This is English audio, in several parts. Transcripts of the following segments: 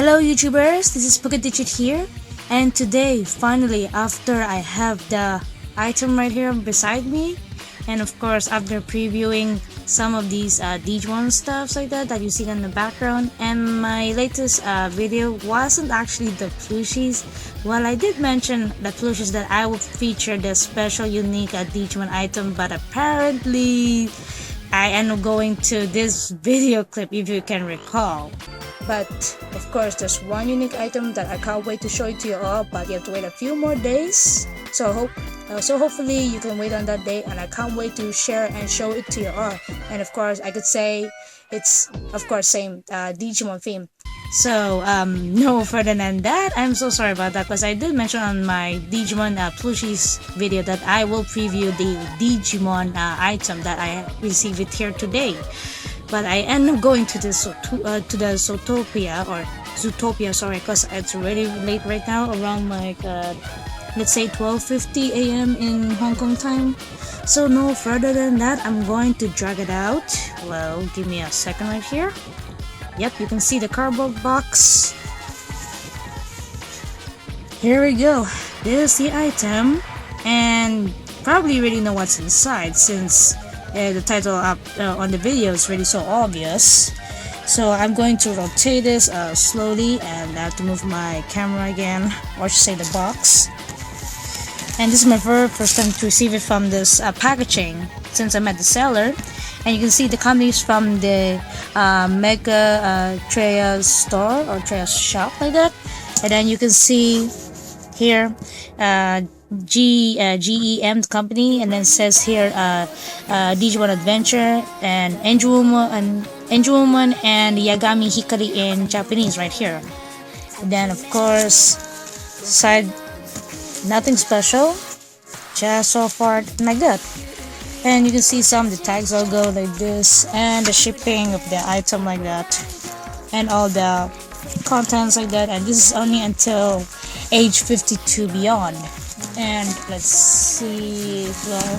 Hello YouTubers, this is Pokediged here, and today, finally, after I have the item right here beside me, and of course after previewing some of these Digimon stuffs like that you see in the background, and my latest video wasn't actually the plushies. Well, I did mention the plushies that I would feature the special unique Digimon item, but apparently I end up going to this video clip, if you can recall. But of course there's one unique item that I can't wait to show it to you all, but you have to wait a few more days. So hopefully you can wait on that day, and I can't wait to share and show it to you all. And of course I could say it's of course same Digimon theme. So no further than that, I'm so sorry about that, because I did mention on my Digimon plushies video that I will preview the Digimon item that I received it here today. But I end up going to the Zootopia, sorry, because it's already late right now, around like let's say 12:50 a.m. in Hong Kong time. So no further than that, I'm going to drag it out. Well, give me a second right here. Yep, you can see the cardboard box. Here we go. This is the item, and probably already know what's inside since the title up on the video is really so obvious. So I'm going to rotate this slowly, and I have to move my camera again, or should say the box. And this is my very first time to receive it from this packaging, since I'm at the seller. And you can see the companies from the Mega Treya store or Treya shop like that. And then you can see here G.E.M. company, and then says here Digimon Adventure and Angewomon and Yagami Hikari in Japanese right here. And then of course side, nothing special, just so far like that. And you can see some of the tags logo like this, and the shipping of the item like that, and all the contents like that. And this is only until age 52 beyond. And let's see, well,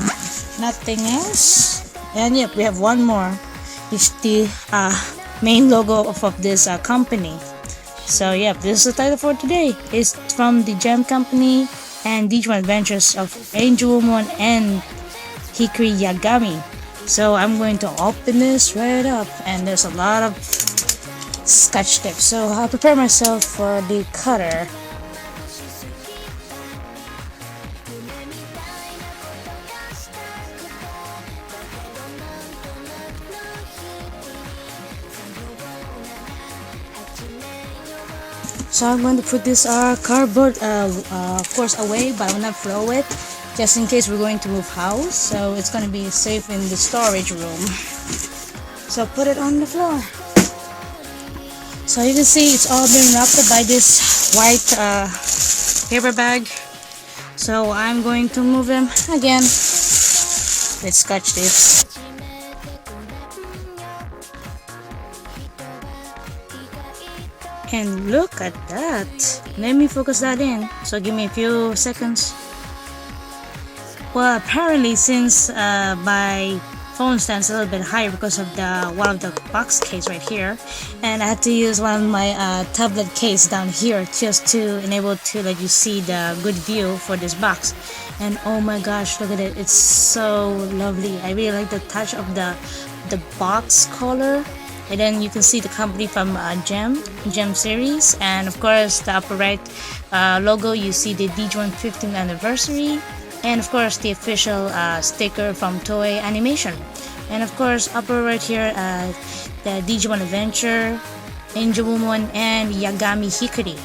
nothing else. And yep, we have one more. It's the main logo of this company. So yep, this is the title for today. It's from the G.E.M. company and Digimon Adventures of Angewomon and Hikari Yagami. So I'm going to open this right up, and there's a lot of scotch tape. So I'll prepare myself for the cutter. So I'm going to put this cardboard of course away, but I will not throw it, just in case we're going to move house, so it's going to be safe in the storage room. So put it on the floor. So you can see it's all been wrapped up by this white paper bag. So I'm going to move them again with scotch tape. And look at that. Let me focus that in. So give me a few seconds. Well, apparently since my phone stands a little bit higher because of one of the box case right here, and I had to use one of my tablet case down here just to enable to let you see the good view for this box. And oh my gosh, look at it. It's so lovely. I really like the touch of the box color. And then you can see the company from G.E.M. series, and of course the upper right logo, you see the Digimon 15th anniversary, and of course the official sticker from Toei Animation. And of course upper right here, the Digimon Adventure, Angewomon and Yagami Hikari.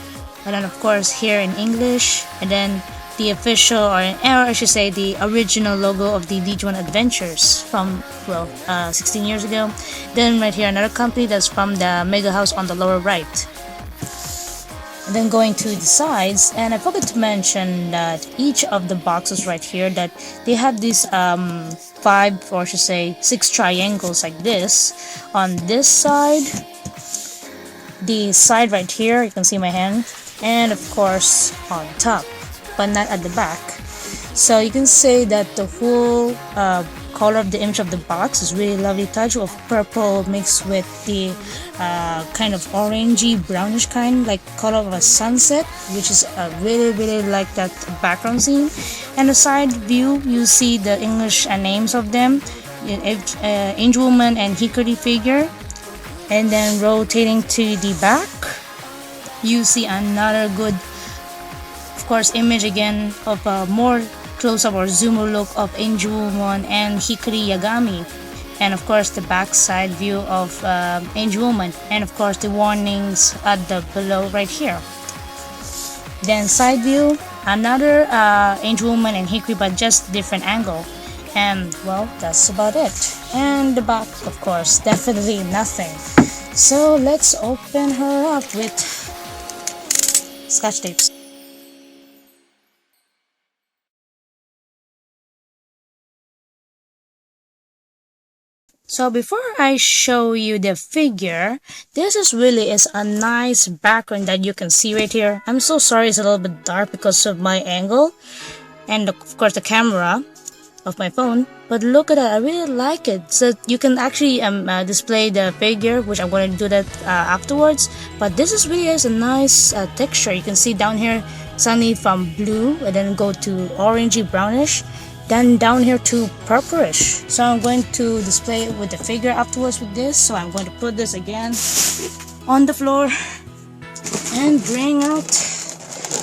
And then of course here in English, and then the official, or I should say the original logo of the Digimon Adventures from, well, 16 years ago. Then right here another company that's from the Mega House on the lower right. And then going to the sides, and I forgot to mention that each of the boxes right here, that they have these 5, or I should say 6 triangles like this on this side, the side right here, you can see my hand, and of course on top, but not at the back. So you can say that the whole color of the image of the box is really lovely touch of purple mixed with the kind of orangey brownish kind like color of a sunset, which is really like that background scene. And the side view, you see the English names of them, Angewomon and Hikari figure. And then rotating to the back, you see another good, of course, image again of a more close-up or zoom look of Angewomon and Hikari Yagami, and of course the back side view of Angewomon, and of course the warnings at the below right here. Then side view, another Angewomon and Hikari but just different angle. And well, that's about it. And the back, of course, definitely nothing. So let's open her up with scotch tapes. So before I show you the figure, this really is a nice background that you can see right here. I'm so sorry it's a little bit dark because of my angle and of course the camera of my phone, but look at that, I really like it. So you can actually display the figure, which I'm going to do that afterwards, but this is really is a nice texture. You can see down here suddenly from blue and then go to orangey brownish, then down here to purplish. So I'm going to display it with the figure afterwards with this. So I'm going to put this again on the floor and bring out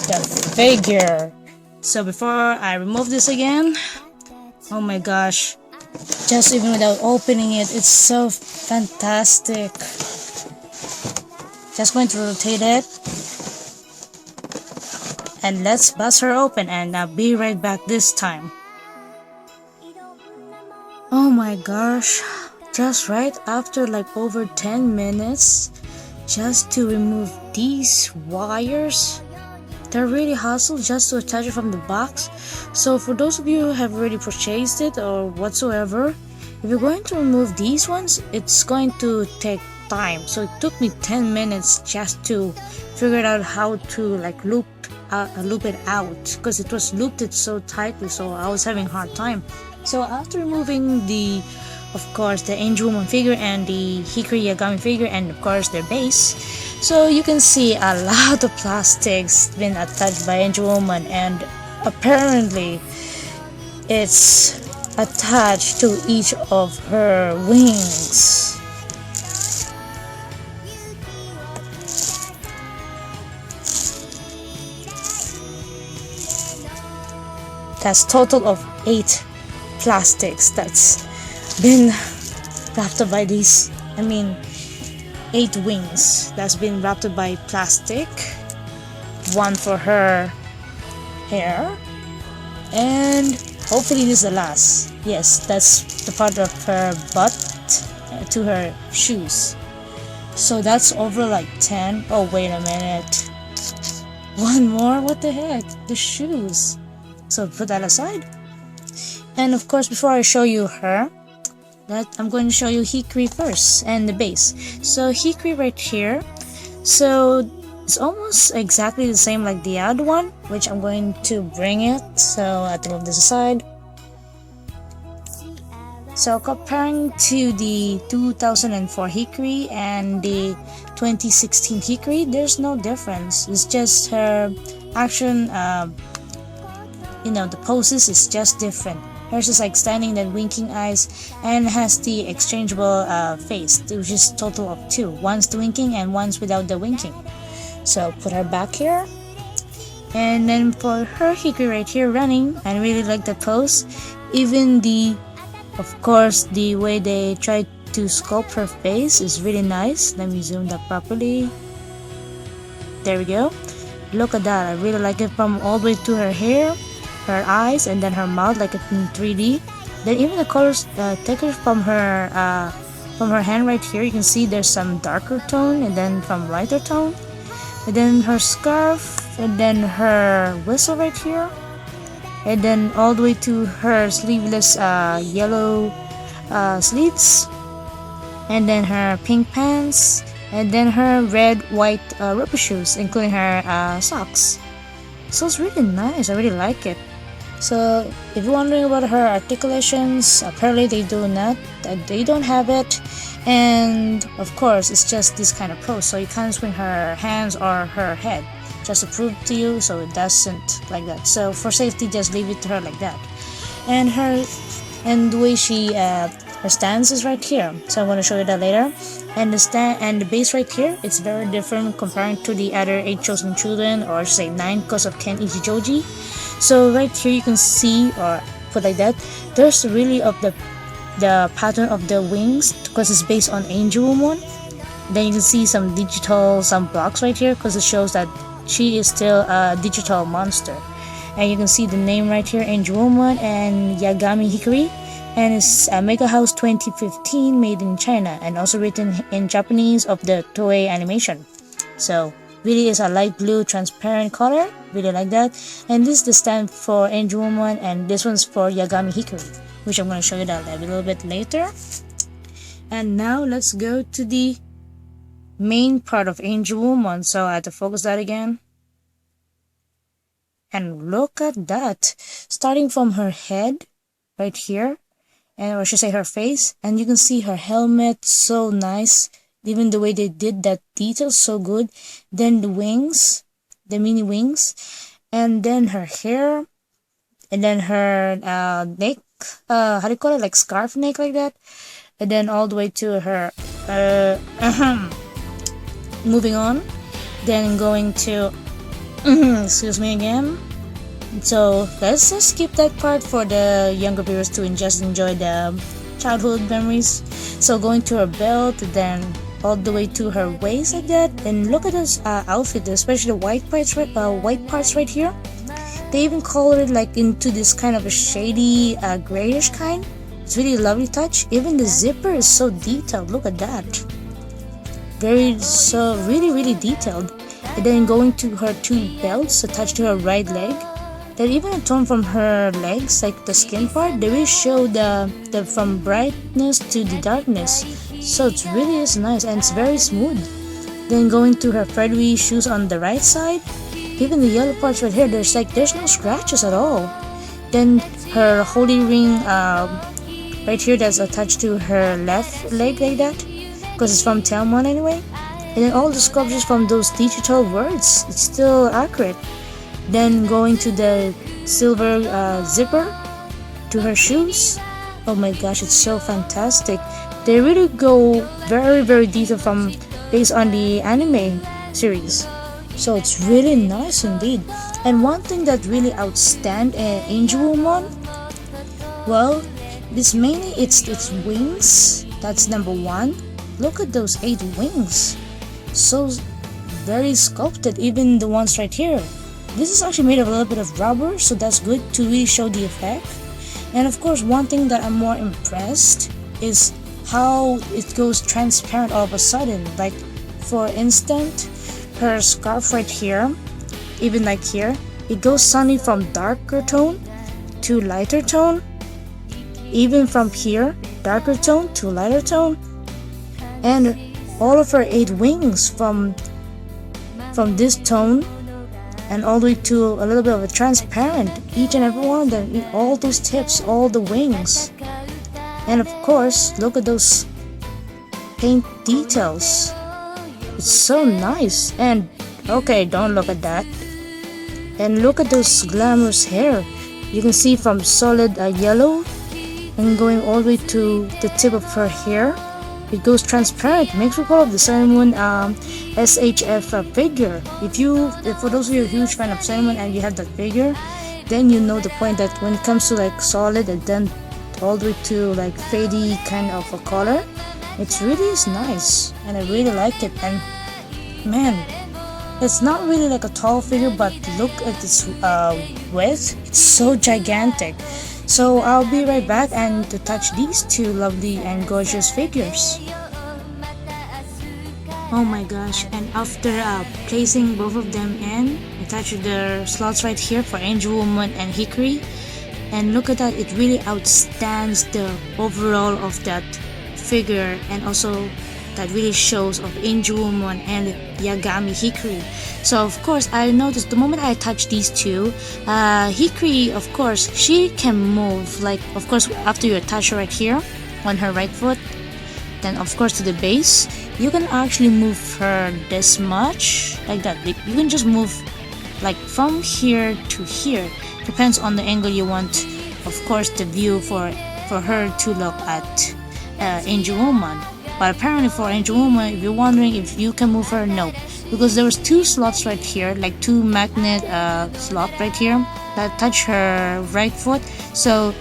the figure. So before I remove this again, oh my gosh, just even without opening it, it's so fantastic. Just going to rotate it. And let's bust her open, and I'll be right back this time. Oh my gosh, just right after like over 10 minutes just to remove these wires. They're really hassle just to attach it from the box. So for those of you who have already purchased it or whatsoever, if you're going to remove these ones, it's going to take time. So it took me 10 minutes just to figure out how to like loop it out, because it was looped it so tightly, so I was having a hard time. So after removing the, of course, the Angewomon figure and the Hikari Yagami figure and of course their base, so you can see a lot of plastics been attached by Angewomon, and apparently it's attached to each of her wings. That's total of 8 plastics that's been wrapped up by these, 8 wings that's been wrapped up by plastic. One for her hair, and hopefully this is the last. Yes, that's the part of her butt to her shoes. So that's over like 10. Oh, wait a minute. One more? What the heck? The shoes. So put that aside. And of course, before I show you her, I'm going to show you Hikari first and the base. So Hikari right here. So it's almost exactly the same like the other one, which I'm going to bring it. So I have to move this aside. So comparing to the 2004 Hikari and the 2016 Hikari, there's no difference. It's just her action, the poses is just different. Hers is like standing, then winking eyes, and has the exchangeable face, which is total of 2. One's the winking and one's without the winking. So put her back here. And then for her Hikari right here running, I really like the pose. Even of course, the way they try to sculpt her face is really nice. Let me zoom that properly. There we go. Look at that. I really like it from all the way to her hair, her eyes, and then her mouth, like in 3D. Then even the colors, take it from her hand right here. You can see there's some darker tone, and then from lighter tone, and then her scarf, and then her whistle right here, and then all the way to her sleeveless yellow sleeves, and then her pink pants, and then her red, white rubber shoes, including her socks. So it's really nice. I really like it. So if you're wondering about her articulations, apparently they don't have it, and of course it's just this kind of pose, so you can't swing her hands or her head, just to prove to you, so it doesn't like that. So for safety, just leave it to her like that. And the way she her stance is right here, so I'm going to show you that later. And the base right here, it's very different comparing to the other 8 chosen children, or say 9 because of Ken Ichijoji. So right here you can see, or put like that, there's really of the pattern of the wings because it's based on Angewomon. Then you can see some blocks right here because it shows that she is still a digital monster. And you can see the name right here, Angewomon and Yagami Hikari, and it's Mega House 2015, made in China, and also written in Japanese of the Toei animation. So really is a light blue transparent color, really like that. And this is the stand for Angewomon, and this one's for Yagami Hikari, which I'm going to show you that a little bit later. And now let's go to the main part of Angewomon. So I have to focus that again. And look at that, starting from her head right here, and or I should say her face, and you can see her helmet, so nice. Even the way they did that detail, so good. Then the wings, the mini wings, and then her hair, and then her neck, how do you call it, like scarf neck like that, and then all the way to her moving on, then going to excuse me again. So let's just skip that part for the younger viewers to just enjoy the childhood memories. So going to her belt, then all the way to her waist like that. And look at this outfit, especially the white parts right here. They even colored it like into this kind of a shady grayish kind. It's really a lovely touch. Even the zipper is so detailed. Look at that. Really detailed. And then going to her 2 belts attached to her right leg. That even a tone from her legs, like the skin part, they really show the from brightness to the darkness. So it really is nice, and it's very smooth. Then going to her feathery shoes on the right side, even the yellow parts right here, there's no scratches at all. Then her holy ring right here that's attached to her left leg like that, because it's from Tailmon anyway. And then all the sculptures from those digital words, it's still accurate. Then going to the silver zipper to her shoes. Oh my gosh, it's so fantastic. They really go very detailed based on the anime series. So it's really nice indeed. And one thing that really outstands Angewomon, well, this mainly it's wings. That's number 1. Look at those 8 wings. So very sculpted, even the ones right here. This is actually made of a little bit of rubber, so that's good to really show the effect. And of course, one thing that I'm more impressed is how it goes transparent all of a sudden. Like, for instance, her scarf right here, even like here, it goes suddenly from darker tone to lighter tone. Even from here, darker tone to lighter tone. And all of her 8 wings from this tone and all the way to a little bit of a transparent, each and every one of them, all those tips, all the wings. And of course, look at those paint details. It's so nice. And okay, don't look at that. And look at those glamorous hair. You can see from solid yellow and going all the way to the tip of her hair. It goes transparent, makes me call of the Sailor Moon SHF figure. If for those of you a huge fan of Sailor Moon and you have that figure, then you know the point that when it comes to like solid and then all the way to like fadey kind of a color, it's really is nice, and I really like it. And man, it's not really like a tall figure, but look at this width, it's so gigantic. So I'll be right back and to touch these 2 lovely and gorgeous figures. Oh my gosh, and after placing both of them in, I touched the slots right here for Angewomon and Hikari. And look at that, it really outstands the overall of that figure, and also that really shows of Angewomon and Yagami Hikari. So of course I noticed the moment I touch these two, Hikari, of course, she can move, like of course after you touch her right here on her right foot, then of course to the base, you can actually move her this much, like that. You can just move like from here to here, depends on the angle you want, of course, the view for her to look at Angewomon. But apparently for Angewomon, if you're wondering if you can move her, no, because there was two slots right here, like two magnet slot right here that touch her right foot. So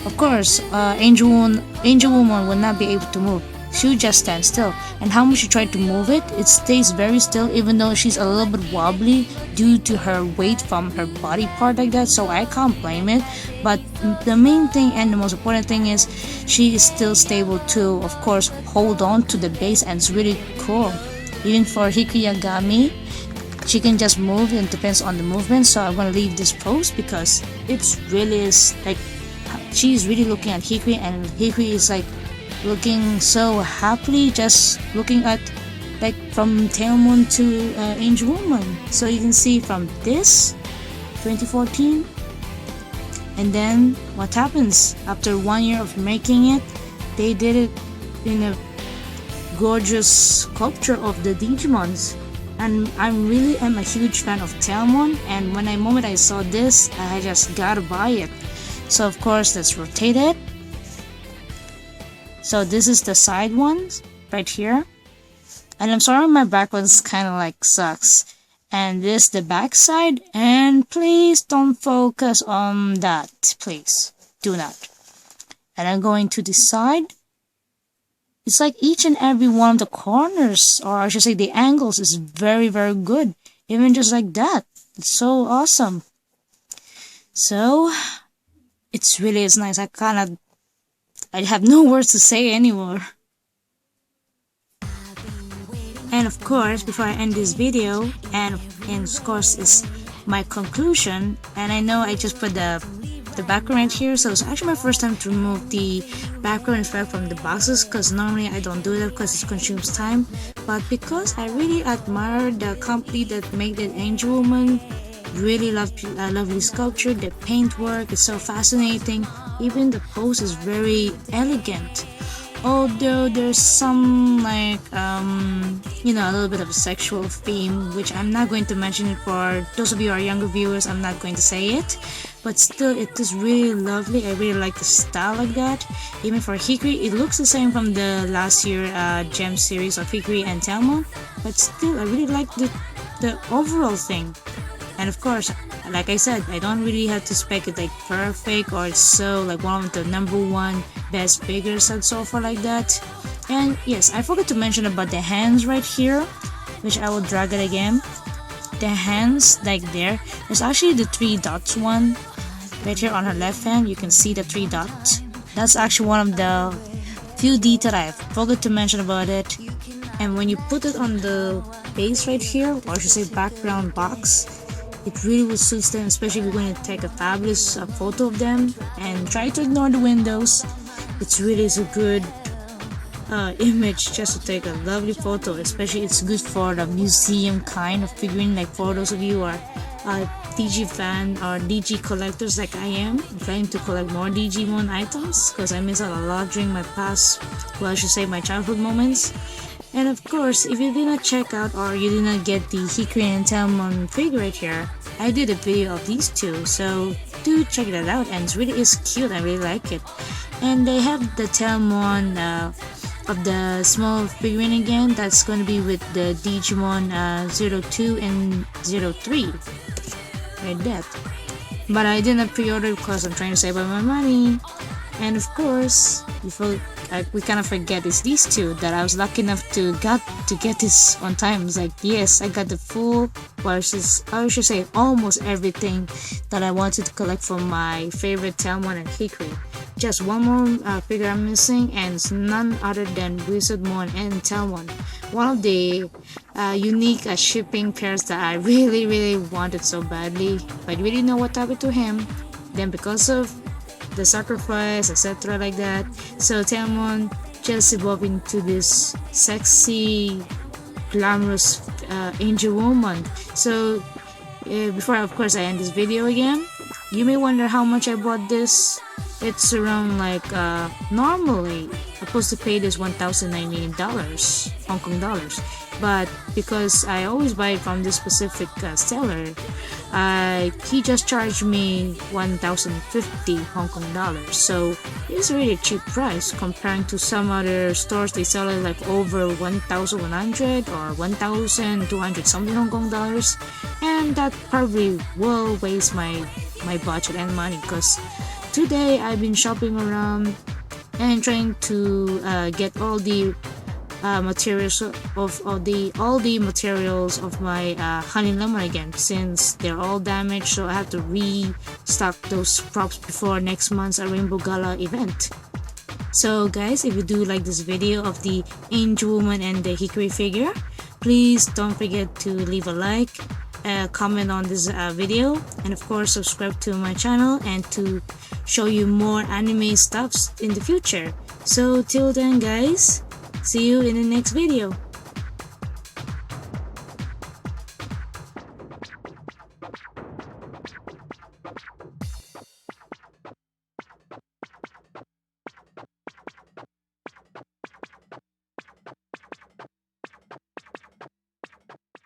of course Angewomon will not be able to move. She would just stand still, and how much you try to move it, it stays very still, even though she's a little bit wobbly due to her weight from her body part like that, so I can't blame it. But the main thing and the most important thing is she is still stable to, of course, hold on to the base, and it's really cool. Even for Hikari Yagami, she can just move, and depends on the movement. So I'm gonna leave this post because it's really is like she's really looking at Hikari, and Hikari is like looking so happily, just looking at like from Tailmon to Angewomon. So you can see from this 2014, and then what happens after 1 year of making it, they did it in a gorgeous sculpture of the Digimons. And I really am a huge fan of Tailmon, and when the moment I saw this, I just gotta buy it. So of course let's rotate it. So this is the side ones right here, and I'm sorry my background's kind of like sucks, and this is the back side, and please don't focus on that, please do not. And I'm going to the side. It's like each and every one of the corners, or I should say the angles, is very good, even just like that. It's so awesome. So it's really is nice. I have no words to say anymore. And of course, before I end this video, and of course is my conclusion, and I know I just put the background right here, so it's actually my first time to remove the background effect from the boxes, because normally I don't do that because it consumes time. But because I really admire the company that made the Angewomon, really lovely sculpture, the paintwork is so fascinating, even the pose is very elegant, although there's some like you know, a little bit of a sexual theme, which I'm not going to mention it. For those of you who are younger viewers, I'm not going to say it, but still it is really lovely. I really like the style like that. Even for Hikari, it looks the same from the last year G.E.M. series of Hikari and Tailmon, but still I really like the overall thing. And of course, like I said, I don't really have to spec it like perfect or it's so like one of the #1 best figures and so far like that. And yes, I forgot to mention about the hands right here, which I will drag it again. The hands like there's actually the 3 dots one right here on her left hand. You can see the 3 dots. That's actually one of the few details I forgot to mention about it. And when you put it on the base right here, or I should say background box, it really will suit them, especially if you're going to take a fabulous photo of them, and try to ignore the windows. It's really a good image just to take a lovely photo, especially it's good for the museum kind of figurine, like for those of you who are DG fan or DG collectors like I am. I'm trying to collect more Digimon items because I missed out a lot during my past, well I should say my childhood moments. And of course, if you did not check out or you did not get the Hikari and Tailmon figure right here, I did a video of these two, so do check that out, and it really is cute. I really like it. And they have the Tailmon of the small figurine again. That's going to be with the Digimon 02 and 03 right there. But I didn't pre-order because I'm trying to save up my money. And of course, we kind of forget it's these two that I was lucky enough to get this on time. It's like, yes, I got the full, well, I should say almost everything that I wanted to collect from my favorite Tailmon and Hikari. Just one more figure I'm missing, and it's none other than Wizardmon and Tailmon. One of the unique shipping pairs that I really wanted so badly, but I really know what happened to him. Then because of the sacrifice, etc. like that, so Tailmon just evolved into this sexy, glamorous Angewomon. So before of course I end this video again, you may wonder how much I bought this. It's around like normally I'm supposed to pay this $1,090 Hong Kong dollars, but because I always buy it from this specific seller, he just charged me 1,050 Hong Kong dollars. So it's really a cheap price comparing to some other stores. They sell it like over 1,100 or 1,200 something Hong Kong dollars, and that probably will waste my budget and money, because today I've been shopping around and trying to get all the materials of all the materials of my honey lemon again, since they're all damaged. So I have to restock those props before next month's Rainbow Gala event. So guys, if you do like this video of the Angewomon and the Hikari figure, please don't forget to leave a like, comment on this video, and of course subscribe to my channel and to show you more anime stuffs in the future. So till then guys, see you in the next video.